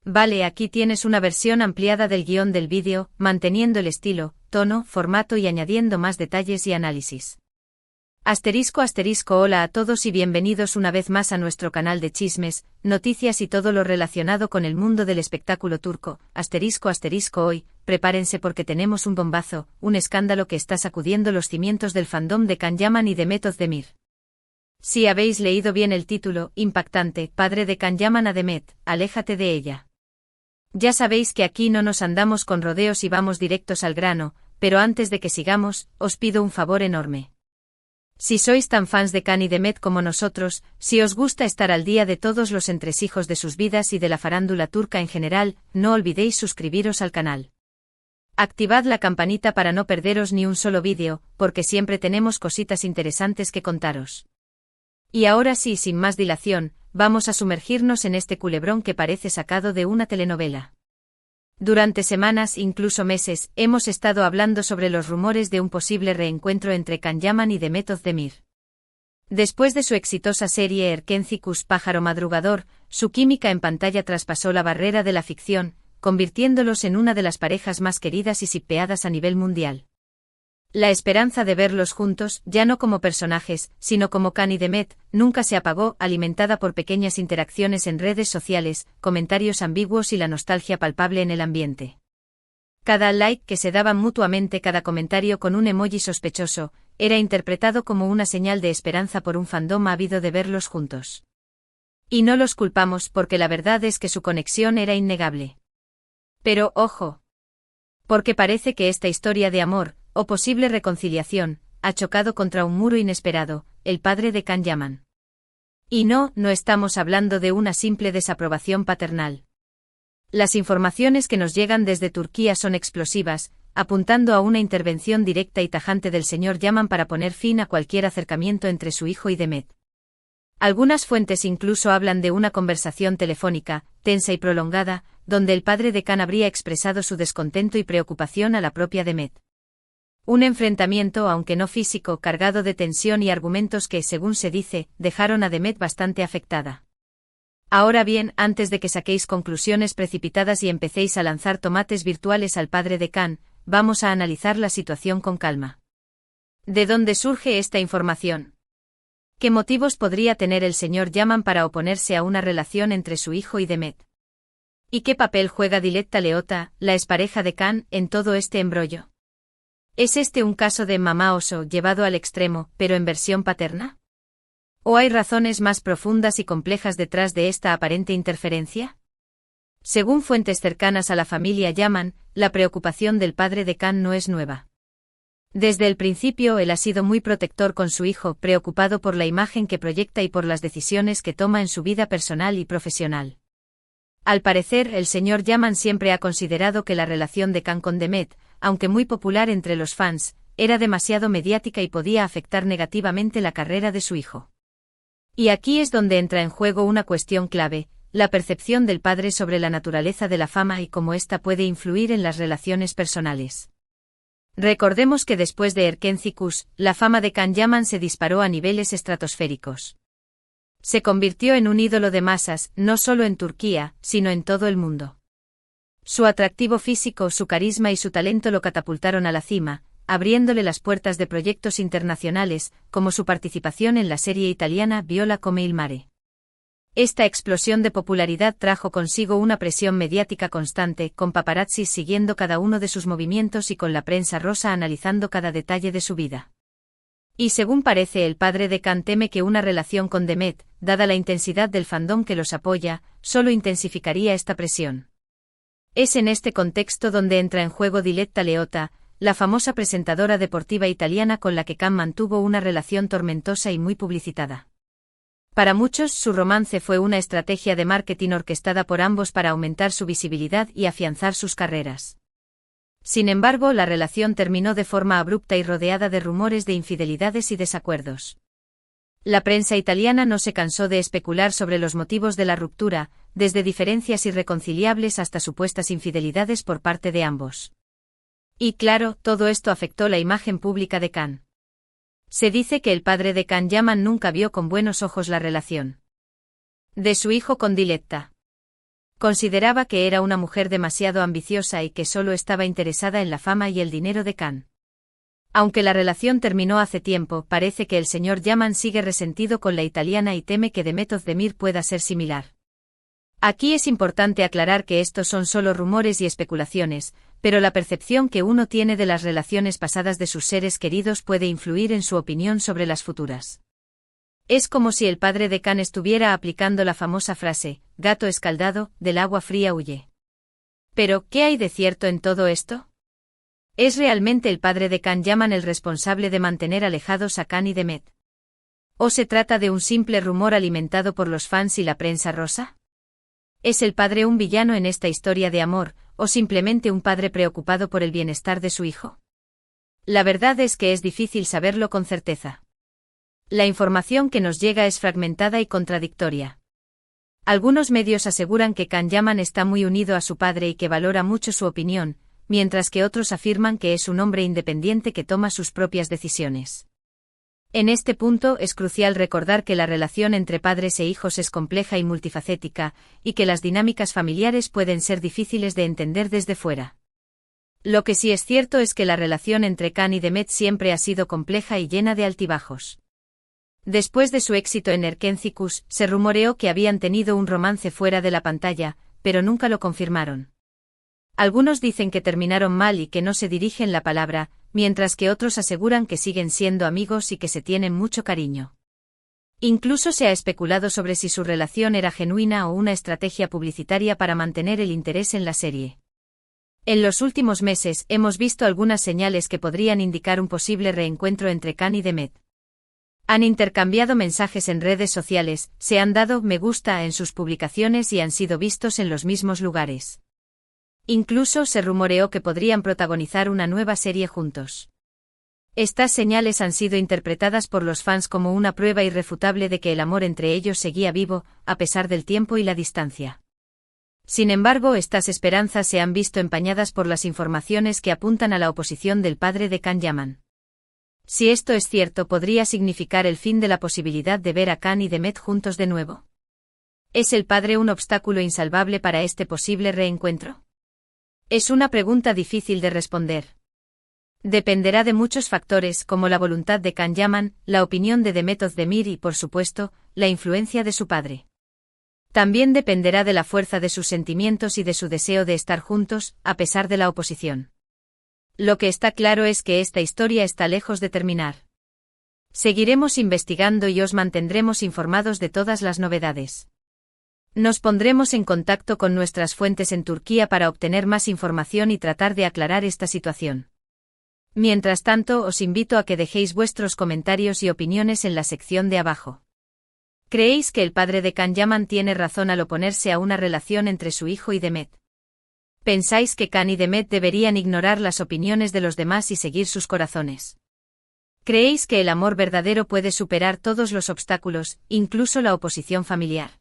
Vale, aquí tienes una versión ampliada del guión del vídeo, manteniendo el estilo, tono, formato y añadiendo más detalles y análisis. Hola a todos y bienvenidos una vez más a nuestro canal de chismes, noticias y todo lo relacionado con el mundo del espectáculo turco. Hoy, prepárense porque tenemos un bombazo, un escándalo que está sacudiendo los cimientos del fandom de Can Yaman y de Demet Özdemir. Si habéis leído bien el título, impactante, padre de Can Yaman a Demet, aléjate de ella. Ya sabéis que aquí no nos andamos con rodeos y vamos directos al grano, pero antes de que sigamos, os pido un favor enorme. Si sois tan fans de Can y Demet como nosotros, si os gusta estar al día de todos los entresijos de sus vidas y de la farándula turca en general, no olvidéis suscribiros al canal. Activad la campanita para no perderos ni un solo vídeo, porque siempre tenemos cositas interesantes que contaros. Y ahora sí, sin más dilación, vamos a sumergirnos en este culebrón que parece sacado de una telenovela. Durante semanas, incluso meses, hemos estado hablando sobre los rumores de un posible reencuentro entre Can Yaman y Demet Özdemir. Después de su exitosa serie Erkenci Pájaro Madrugador, su química en pantalla traspasó la barrera de la ficción, convirtiéndolos en una de las parejas más queridas y shippeadas a nivel mundial. La esperanza de verlos juntos, ya no como personajes, sino como Can y Demet, nunca se apagó, alimentada por pequeñas interacciones en redes sociales, comentarios ambiguos y la nostalgia palpable en el ambiente. Cada like que se daban mutuamente, cada comentario con un emoji sospechoso, era interpretado como una señal de esperanza por un fandom ávido de verlos juntos. Y no los culpamos porque la verdad es que su conexión era innegable. Pero, ojo. Porque parece que esta historia de amor, o posible reconciliación, ha chocado contra un muro inesperado, el padre de Can Yaman. Y no estamos hablando de una simple desaprobación paternal. Las informaciones que nos llegan desde Turquía son explosivas, apuntando a una intervención directa y tajante del señor Yaman para poner fin a cualquier acercamiento entre su hijo y Demet. Algunas fuentes incluso hablan de una conversación telefónica, tensa y prolongada, donde el padre de Can habría expresado su descontento y preocupación a la propia Demet. Un enfrentamiento, aunque no físico, cargado de tensión y argumentos que, según se dice, dejaron a Demet bastante afectada. Ahora bien, antes de que saquéis conclusiones precipitadas y empecéis a lanzar tomates virtuales al padre de Can, vamos a analizar la situación con calma. ¿De dónde surge esta información? ¿Qué motivos podría tener el señor Yaman para oponerse a una relación entre su hijo y Demet? ¿Y qué papel juega Diletta Leotta, la expareja de Can, en todo este embrollo? ¿Es este un caso de mamá oso llevado al extremo, pero en versión paterna? ¿O hay razones más profundas y complejas detrás de esta aparente interferencia? Según fuentes cercanas a la familia Yaman, la preocupación del padre de Can no es nueva. Desde el principio él ha sido muy protector con su hijo, preocupado por la imagen que proyecta y por las decisiones que toma en su vida personal y profesional. Al parecer, el señor Yaman siempre ha considerado que la relación de Can con Demet, aunque muy popular entre los fans, era demasiado mediática y podía afectar negativamente la carrera de su hijo. Y aquí es donde entra en juego una cuestión clave, la percepción del padre sobre la naturaleza de la fama y cómo ésta puede influir en las relaciones personales. Recordemos que después de Erkenci, la fama de Can Yaman se disparó a niveles estratosféricos. Se convirtió en un ídolo de masas, no solo en Turquía, sino en todo el mundo. Su atractivo físico, su carisma y su talento lo catapultaron a la cima, abriéndole las puertas de proyectos internacionales, como su participación en la serie italiana Viola come il mare. Esta explosión de popularidad trajo consigo una presión mediática constante, con paparazzis siguiendo cada uno de sus movimientos y con la prensa rosa analizando cada detalle de su vida. Y según parece, el padre de Can teme que una relación con Demet, dada la intensidad del fandom que los apoya, solo intensificaría esta presión. Es en este contexto donde entra en juego Diletta Leotta, la famosa presentadora deportiva italiana con la que Can mantuvo una relación tormentosa y muy publicitada. Para muchos, su romance fue una estrategia de marketing orquestada por ambos para aumentar su visibilidad y afianzar sus carreras. Sin embargo, la relación terminó de forma abrupta y rodeada de rumores de infidelidades y desacuerdos. La prensa italiana no se cansó de especular sobre los motivos de la ruptura, desde diferencias irreconciliables hasta supuestas infidelidades por parte de ambos. Y claro, todo esto afectó la imagen pública de Can. Se dice que el padre de Can Yaman nunca vio con buenos ojos la relación de su hijo con Diletta. Consideraba que era una mujer demasiado ambiciosa y que solo estaba interesada en la fama y el dinero de Khan. Aunque la relación terminó hace tiempo, parece que el señor Yaman sigue resentido con la italiana y teme que Demet Özdemir pueda ser similar. Aquí es importante aclarar que estos son solo rumores y especulaciones, pero la percepción que uno tiene de las relaciones pasadas de sus seres queridos puede influir en su opinión sobre las futuras. Es como si el padre de Khan estuviera aplicando la famosa frase, gato escaldado, del agua fría huye. Pero, ¿qué hay de cierto en todo esto? ¿Es realmente el padre de Khan Yaman el responsable de mantener alejados a Khan y Demet? ¿O se trata de un simple rumor alimentado por los fans y la prensa rosa? ¿Es el padre un villano en esta historia de amor, o simplemente un padre preocupado por el bienestar de su hijo? La verdad es que es difícil saberlo con certeza. La información que nos llega es fragmentada y contradictoria. Algunos medios aseguran que Khan Yaman está muy unido a su padre y que valora mucho su opinión, mientras que otros afirman que es un hombre independiente que toma sus propias decisiones. En este punto es crucial recordar que la relación entre padres e hijos es compleja y multifacética, y que las dinámicas familiares pueden ser difíciles de entender desde fuera. Lo que sí es cierto es que la relación entre Khan y Demet siempre ha sido compleja y llena de altibajos. Después de su éxito en Erkencikus, se rumoreó que habían tenido un romance fuera de la pantalla, pero nunca lo confirmaron. Algunos dicen que terminaron mal y que no se dirigen la palabra, mientras que otros aseguran que siguen siendo amigos y que se tienen mucho cariño. Incluso se ha especulado sobre si su relación era genuina o una estrategia publicitaria para mantener el interés en la serie. En los últimos meses hemos visto algunas señales que podrían indicar un posible reencuentro entre Khan y Demet. Han intercambiado mensajes en redes sociales, se han dado me gusta en sus publicaciones y han sido vistos en los mismos lugares. Incluso se rumoreó que podrían protagonizar una nueva serie juntos. Estas señales han sido interpretadas por los fans como una prueba irrefutable de que el amor entre ellos seguía vivo, a pesar del tiempo y la distancia. Sin embargo, estas esperanzas se han visto empañadas por las informaciones que apuntan a la oposición del padre de Khan Yaman. Si esto es cierto, podría significar el fin de la posibilidad de ver a Khan y Demet juntos de nuevo. ¿Es el padre un obstáculo insalvable para este posible reencuentro? Es una pregunta difícil de responder. Dependerá de muchos factores como la voluntad de Khan Yaman, la opinión de Demet Özdemir y, por supuesto, la influencia de su padre. También dependerá de la fuerza de sus sentimientos y de su deseo de estar juntos, a pesar de la oposición. Lo que está claro es que esta historia está lejos de terminar. Seguiremos investigando y os mantendremos informados de todas las novedades. Nos pondremos en contacto con nuestras fuentes en Turquía para obtener más información y tratar de aclarar esta situación. Mientras tanto, os invito a que dejéis vuestros comentarios y opiniones en la sección de abajo. ¿Creéis que el padre de Khan Yaman tiene razón al oponerse a una relación entre su hijo y Demet? ¿Pensáis que Khan y Demet deberían ignorar las opiniones de los demás y seguir sus corazones? ¿Creéis que el amor verdadero puede superar todos los obstáculos, incluso la oposición familiar?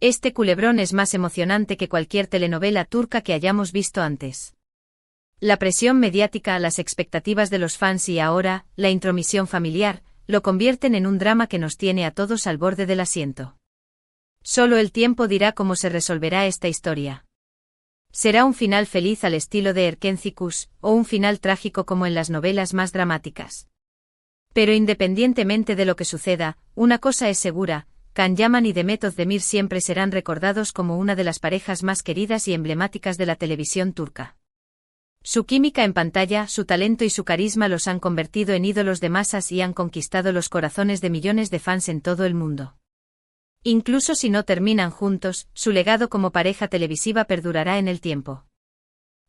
Este culebrón es más emocionante que cualquier telenovela turca que hayamos visto antes. La presión mediática, las expectativas de los fans y ahora, la intromisión familiar, lo convierten en un drama que nos tiene a todos al borde del asiento. Solo el tiempo dirá cómo se resolverá esta historia. ¿Será un final feliz al estilo de Erkencikus, o un final trágico como en las novelas más dramáticas? Pero independientemente de lo que suceda, una cosa es segura, Khan Yaman y Demet Özdemir siempre serán recordados como una de las parejas más queridas y emblemáticas de la televisión turca. Su química en pantalla, su talento y su carisma los han convertido en ídolos de masas y han conquistado los corazones de millones de fans en todo el mundo. Incluso si no terminan juntos, su legado como pareja televisiva perdurará en el tiempo.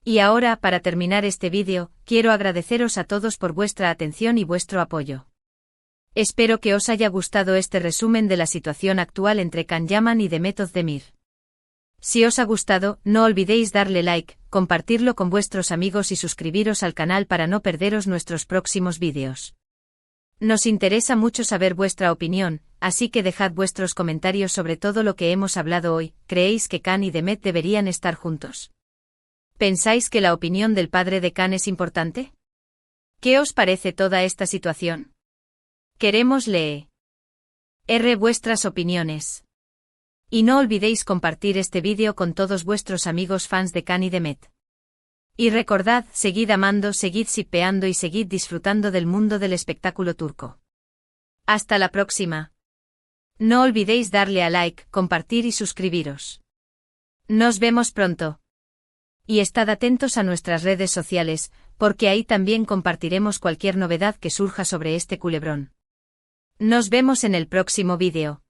Y ahora, para terminar este vídeo, quiero agradeceros a todos por vuestra atención y vuestro apoyo. Espero que os haya gustado este resumen de la situación actual entre Khan Yaman y Demet Özdemir. Si os ha gustado, no olvidéis darle like, compartirlo con vuestros amigos y suscribiros al canal para no perderos nuestros próximos vídeos. Nos interesa mucho saber vuestra opinión, así que dejad vuestros comentarios sobre todo lo que hemos hablado hoy. ¿Creéis que Khan y Demet deberían estar juntos? ¿Pensáis que la opinión del padre de Khan es importante? ¿Qué os parece toda esta situación? Queremos leer vuestras opiniones. Y no olvidéis compartir este vídeo con todos vuestros amigos fans de Can y Demet. Y recordad, seguid amando, seguid shippeando y seguid disfrutando del mundo del espectáculo turco. Hasta la próxima. No olvidéis darle a like, compartir y suscribiros. Nos vemos pronto. Y estad atentos a nuestras redes sociales, porque ahí también compartiremos cualquier novedad que surja sobre este culebrón. Nos vemos en el próximo vídeo.